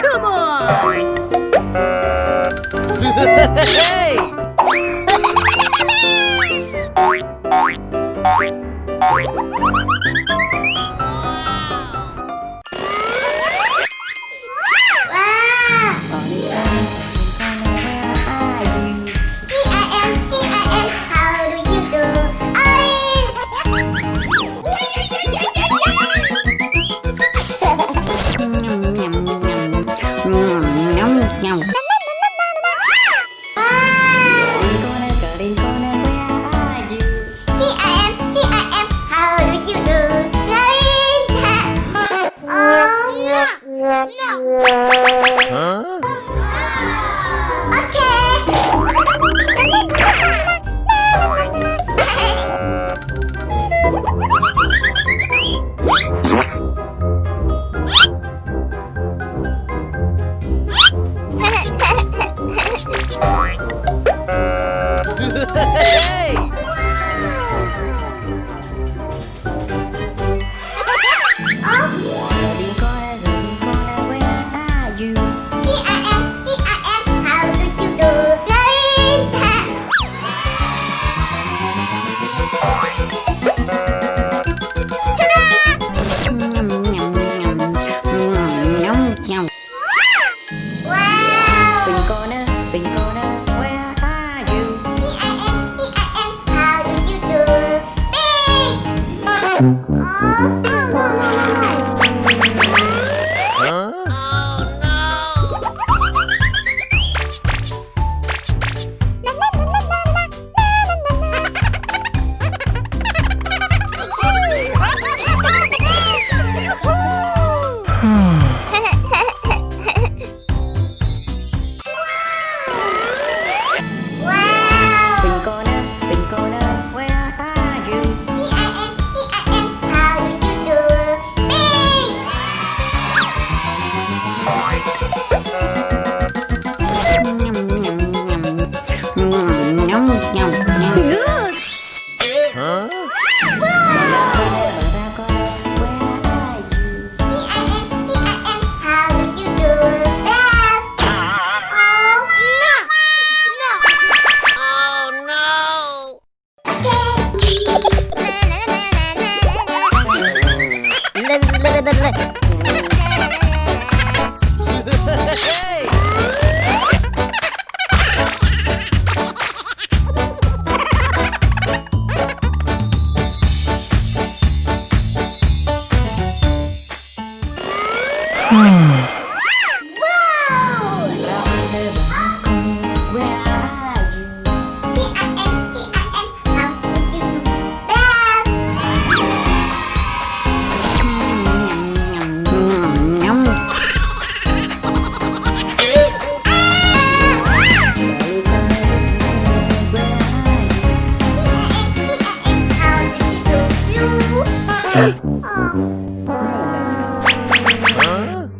Come on! Hey!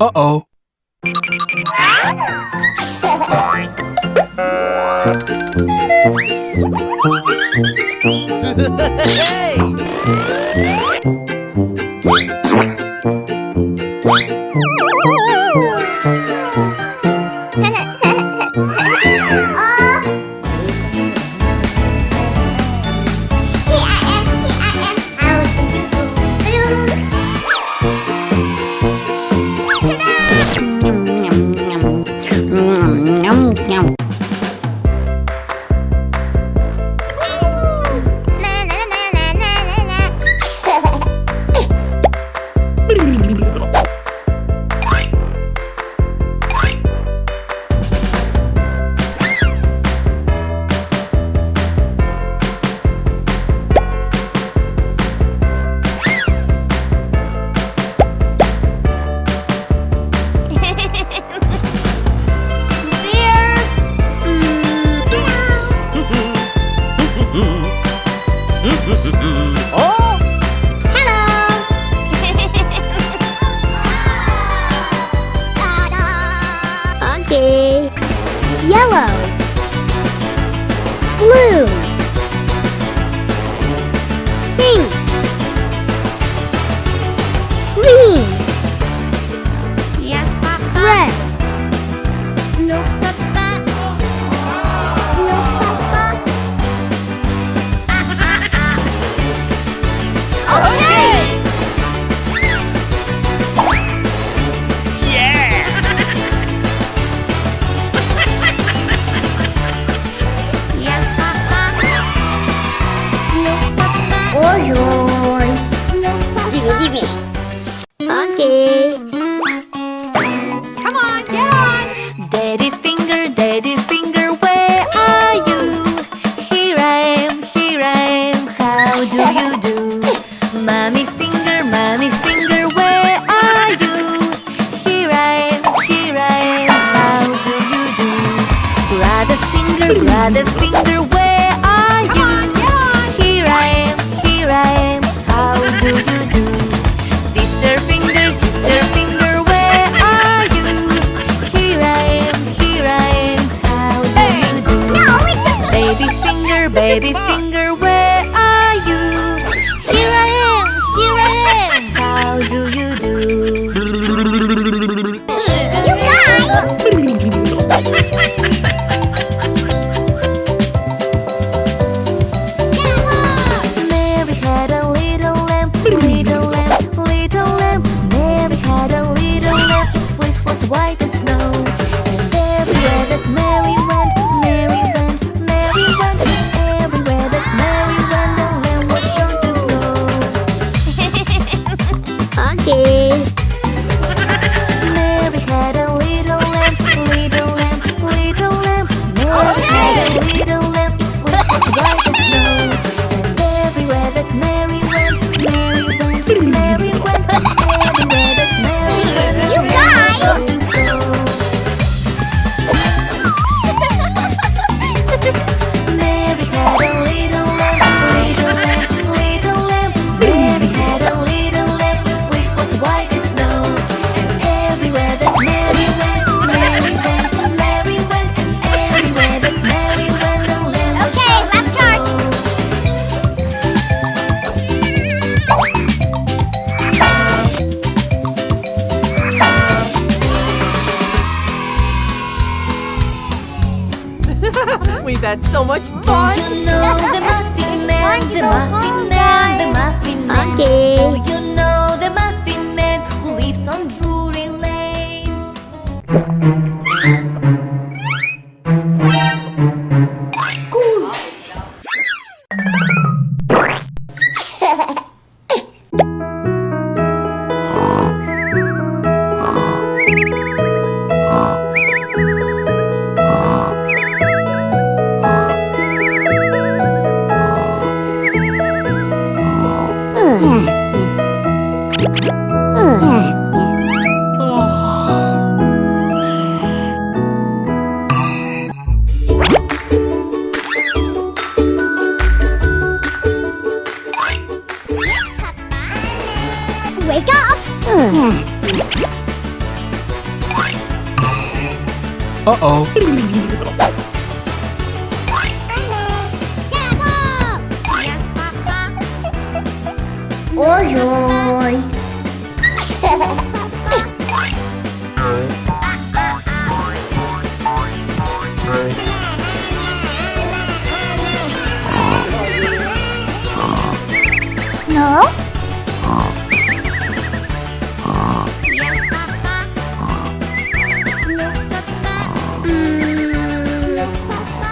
Uh-oh. Yellow, blue, pink, green, Okay. Come on, down. Daddy finger, where are you? Here I am, how do you do? Mommy finger, where are you? Here I am, how do you do? Brother finger, where are you? Here I am, how do you do? Sister finger, where are you? Here I am, how do you do? Baby finger, where are you? Here I am, how do you do? You guys! Mary had a little lamb. Mary had a little lamb. Its fleece was white as snow. And everywhere that Mary went. Everywhere that Mary went, the lamb was sure to grow. Okay. Mary had a little lamb. Mary had a little lamb. Its fleece was white as snow. And everywhere that Mary went. Everywhere that Mary went, You guys! Mary had a little lamb. Mary had a little lamb. Its fleece was white as snow. And everywhere that Mary went. And everywhere that Mary went, the lamb was Okay, sure to last charge. grow. We've had so much fun. Do you know the Muffin Man? It's time to go home, guys. Okay. Do you know the Muffin Man who lives on Drury Lane? Wake up! Uh-oh. Yes, Papa. Oi, oi. No? Yes, Papa. No, Papa. No, Papa.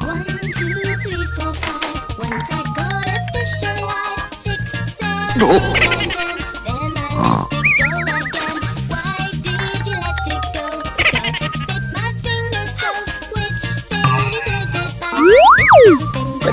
1, 2, 3, 4, 5. Once I got a fish alive. 6, 7, 8, 9, 10. Then I let it go again. Why did you let it go? 'Cause it bit my finger so. Which finger did it bite? This finger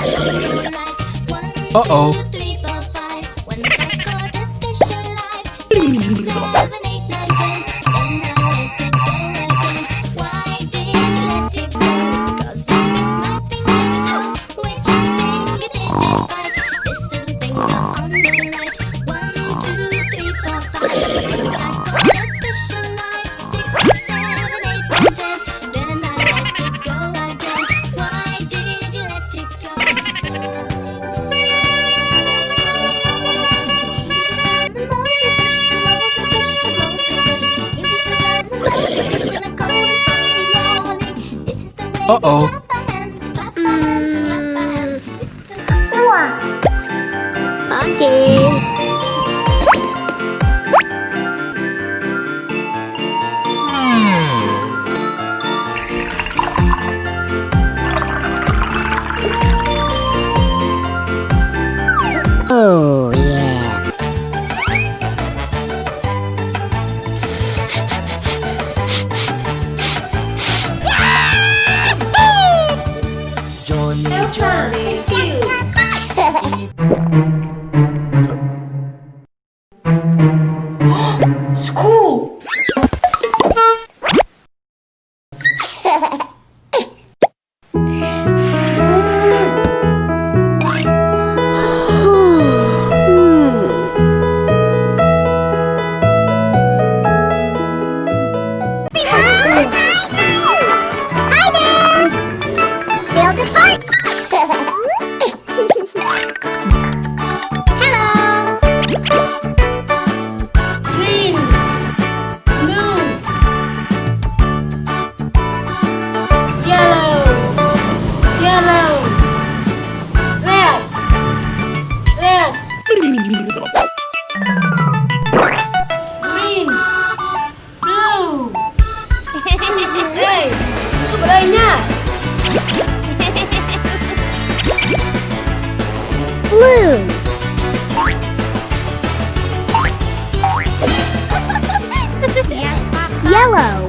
right. 1, 2, Uh-oh. 3, 4, 5. Once I caught a fish alive. 6, 7, 8, 9, 10. Then I let it go again. Why did you let it go? 'Cause you bit my finger so. Which finger did it bite? This little finger on the right. 1, 2, 3, 4, 5. Once I caught a fish alive. 6, 7, 8, 9, 10. Then I let it go again. Why did you let it go? Uh-oh. Okay. Oh, yeah. School. Hi there! Build a fort! Hello! Green. Blue. Yellow. Yellow. Red. Red. Green. Blue. Hey, masuk bedainya. Blue! Yes, Papa. Yellow!